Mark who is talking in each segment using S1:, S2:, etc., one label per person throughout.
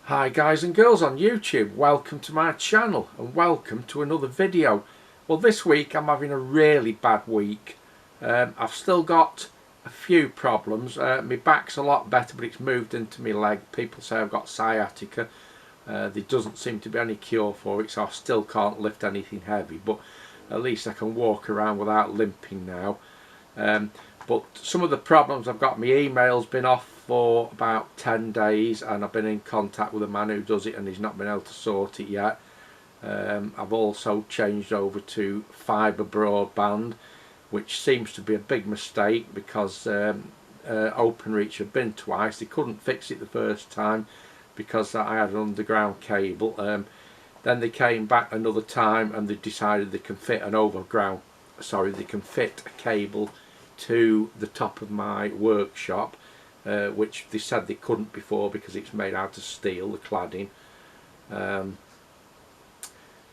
S1: Hi guys and girls on YouTube, welcome to my channel and welcome to another video. Well, this week I'm having a really bad week. I've still got a few problems. My back's a lot better, but it's moved into my leg. People say I've got sciatica. There doesn't seem to be any cure for it, so I still can't lift anything heavy, but at least I can walk around without limping now. But some of the problems I've got, my email's been off for about 10 days and I've been in contact with a man who does it and he's not been able to sort it yet. I've also changed over to fibre broadband, which seems to be a big mistake because Openreach have been twice. They couldn't fix it the first time because I had an underground cable. Then they came back another time and they decided they can fit they can fit a cable to the top of my workshop, which they said they couldn't before because it's made out of steel, the cladding.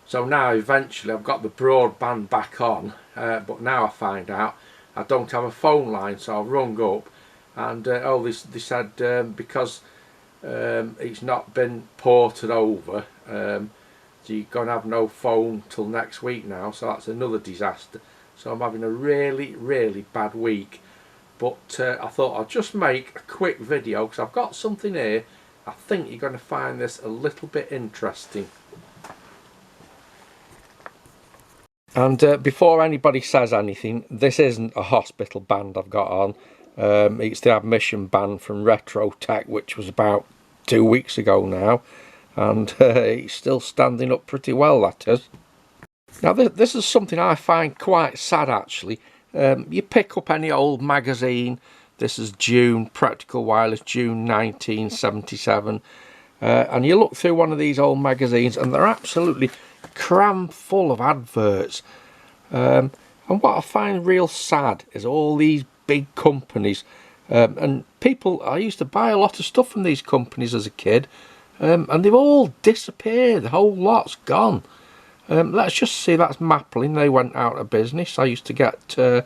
S1: So now eventually I've got the broadband back on, but now I find out I don't have a phone line, so I've rung up and they said because it's not been ported over, so you're going to have no phone till next week now, so that's another disaster. So I'm having a really bad week, but I thought I'll just make a quick video because I've got something here. I think you're going to find this a little bit interesting. And before anybody says anything, this isn't a hospital band I've got on. It's the admission band from Retro Tech, which was about 2 weeks ago now, and it's still standing up pretty well, that is. Now this is something I find quite sad actually. You pick up any old magazine. This is June, Practical Wireless, June 1977, and you look through one of these old magazines and they're absolutely crammed full of adverts. And what I find real sad is all these big companies, and people, I used to buy a lot of stuff from these companies as a kid, and they've all disappeared. The whole lot's gone. Let's just see, that's Maplin. They went out of business. I used to get a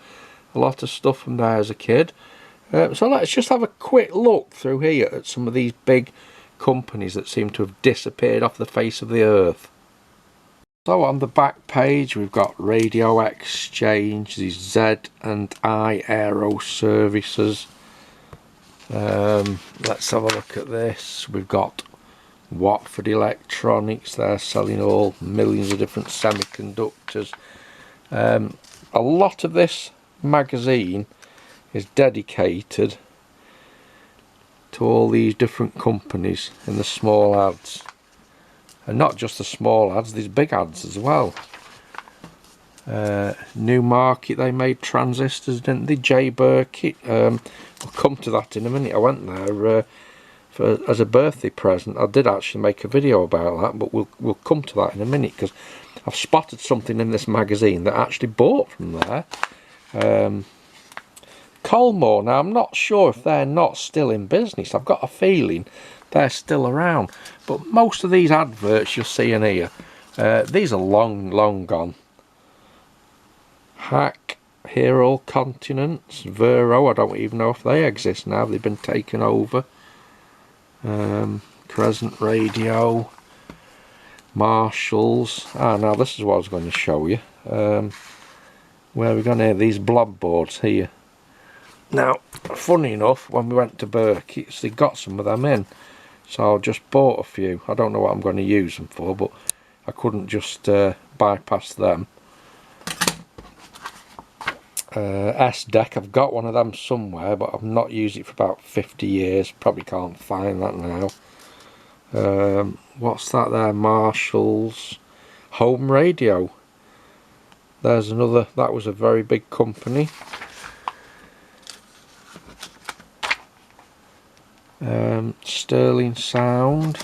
S1: lot of stuff from there as a kid. So let's just have a quick look through here at some of these big companies that seem to have disappeared off the face of the earth. So on the back page we've got Radio Exchange, the Z&I Aero Services. Let's have a look at this. We've got Cricklewood Electronics. They're selling all millions of different semiconductors. A lot of this magazine is dedicated to all these different companies in the small ads, and not just the small ads, there's big ads as well. New Market, they made transistors, didn't they? J Burkett, we'll come to that in a minute. I went there as a birthday present. I did actually make a video about that, but we'll come to that in a minute because I've spotted something in this magazine that I actually bought from there. Colmore, now I'm not sure if they're not still in business. I've got a feeling they're still around, but most of these adverts you'll see in here, these are long gone. Hack, Hero Continents, Vero, I don't even know if they exist now, they've been taken over. Crescent Radio, Marshalls. Now this is what I was going to show you. Where we're going to have these blob boards here. Now, funny enough, when we went to Burkett's, they got some of them in, so I just bought a few. I don't know what I'm going to use them for, but I couldn't just bypass them. S-Deck, I've got one of them somewhere, but I've not used it for about 50 years. Probably can't find that now. What's that there? Marshalls. Home Radio. There's another, that was a very big company. Sterling Sound.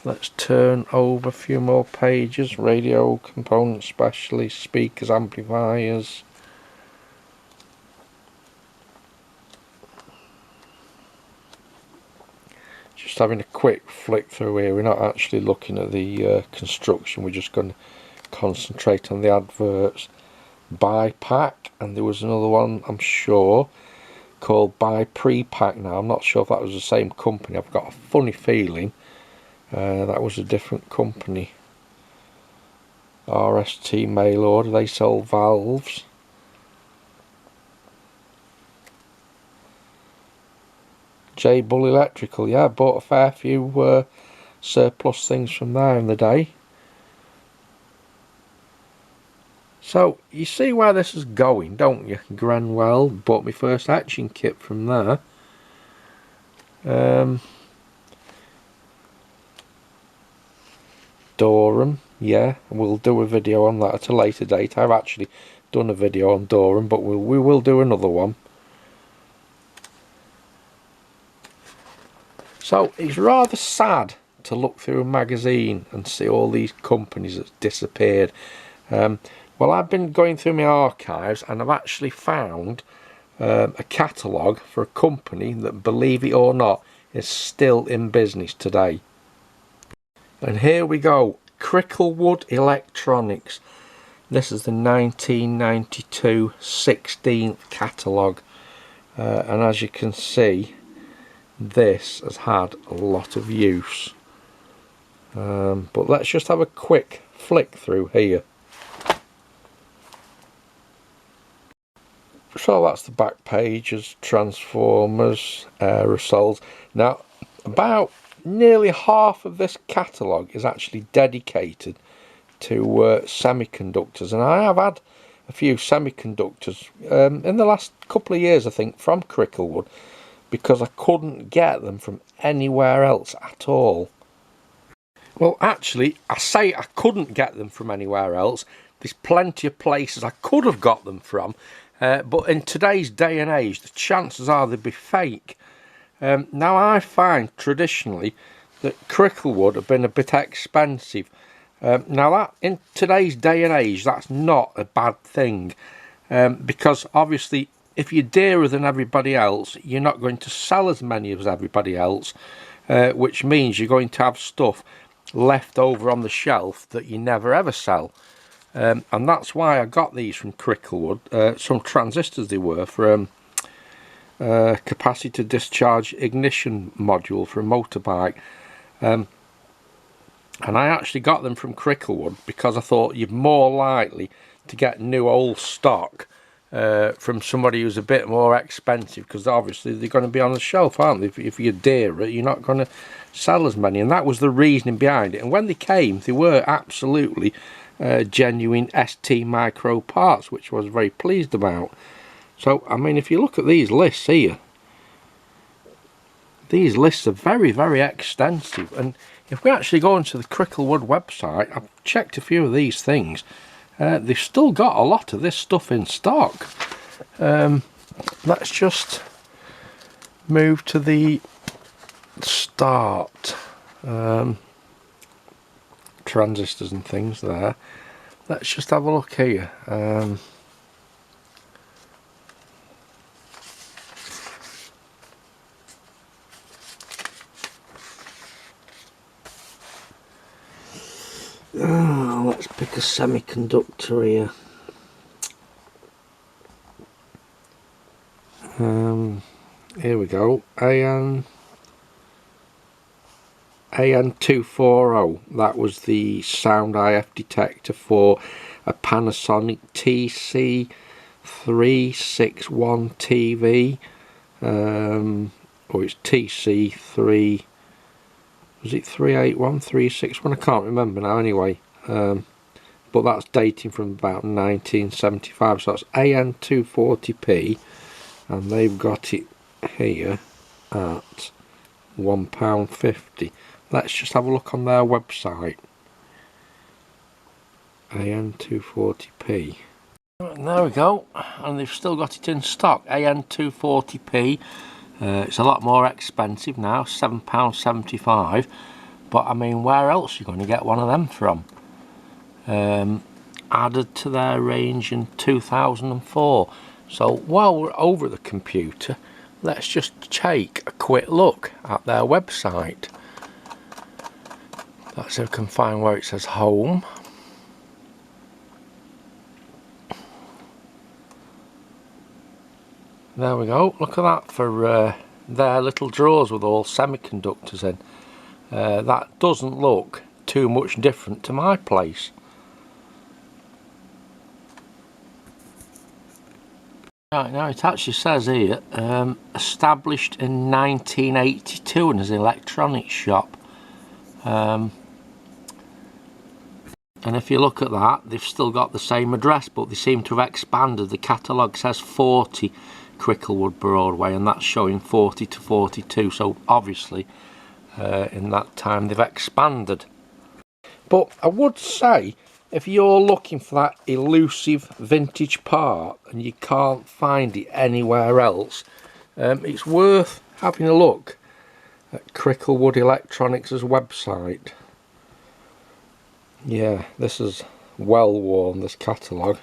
S1: Let's turn over a few more pages. Radio Component Specialist, Speakers, Amplifiers. Just having a quick flick through here. We're not actually looking at the construction, we're just going to concentrate on the adverts. BiPAC, and there was another one, I'm sure, called Buy Pre-Pack now. I'm not sure if that was the same company. I've got a funny feeling that was a different company. RST mail order, they sell valves. J Bull Electrical, yeah, I bought a fair few surplus things from there in the day. So you see where this is going, don't you? Grenwell, bought my first etching kit from there. Durham, yeah, we'll do a video on that at a later date. I've actually done a video on Durham, but we will do another one. So it's rather sad to look through a magazine and see all these companies that's disappeared. Well, I've been going through my archives and I've actually found a catalogue for a company that, believe it or not, is still in business today. And here we go, Cricklewood Electronics. This is the 1992 16th catalogue, and as you can see, this has had a lot of use. But let's just have a quick flick through here. So that's the back pages, transformers, aerosols. Now, about nearly half of this catalogue is actually dedicated to semiconductors, and I have had a few semiconductors in the last couple of years, I think, from Cricklewood, because I couldn't get them from anywhere else at all. Well, actually, I say I couldn't get them from anywhere else. There's plenty of places I could have got them from, but in today's day and age, the chances are they'd be fake. Now, I find traditionally that Cricklewood have been a bit expensive. Now, that in today's day and age, that's not a bad thing, because obviously, if you're dearer than everybody else, you're not going to sell as many as everybody else, which means you're going to have stuff left over on the shelf that you never ever sell. And that's why I got these from Cricklewood. Some transistors they were for capacitor discharge ignition module for a motorbike, and I actually got them from Cricklewood because I thought you're more likely to get new old stock from somebody who's a bit more expensive, because obviously they're going to be on the shelf, aren't they? If you're dearer, you're not going to sell as many, and that was the reasoning behind it. And when they came, they were absolutely genuine ST micro parts, which I was very pleased about. So, I mean, if you look at these lists here, these lists are very, very extensive. And if we actually go into the Cricklewood website, I've checked a few of these things. They've still got a lot of this stuff in stock. Let's just move to the start. Transistors and things there. Let's just have a look here. Let's pick a semiconductor here. Here we go. AN240. That was the sound IF detector for a Panasonic TC361 TV. Or it's TC3. Was it 381, 361? I can't remember now anyway. But that's dating from about 1975. So that's AN240p. And they've got it here at £1.50. Let's just have a look on their website. AN240p. And there we go. And they've still got it in stock. AN240p. It's a lot more expensive now, £7.75, but I mean, where else are you going to get one of them from? Added to their range in 2004. So while we're over the computer, let's just take a quick look at their website. That's if I can find where it says home. There we go, look at that for their little drawers with all semiconductors in. That doesn't look too much different to my place. Right, now it actually says here, established in 1982 and is an electronics shop. And if you look at that, they've still got the same address, but they seem to have expanded. The catalogue says 40 Cricklewood Broadway, and that's showing 40 to 42, so obviously in that time they've expanded. But I would say, if you're looking for that elusive vintage part and you can't find it anywhere else, it's worth having a look at Cricklewood Electronics' website. Yeah, this is well worn, this catalogue.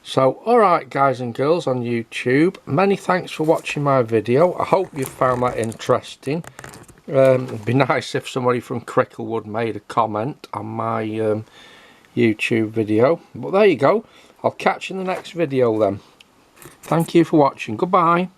S1: So, alright guys and girls on YouTube, many thanks for watching my video. I hope you found that interesting. It'd be nice if somebody from Cricklewood made a comment on my YouTube video. But there you go. I'll catch you in the next video then. Thank you for watching. Goodbye.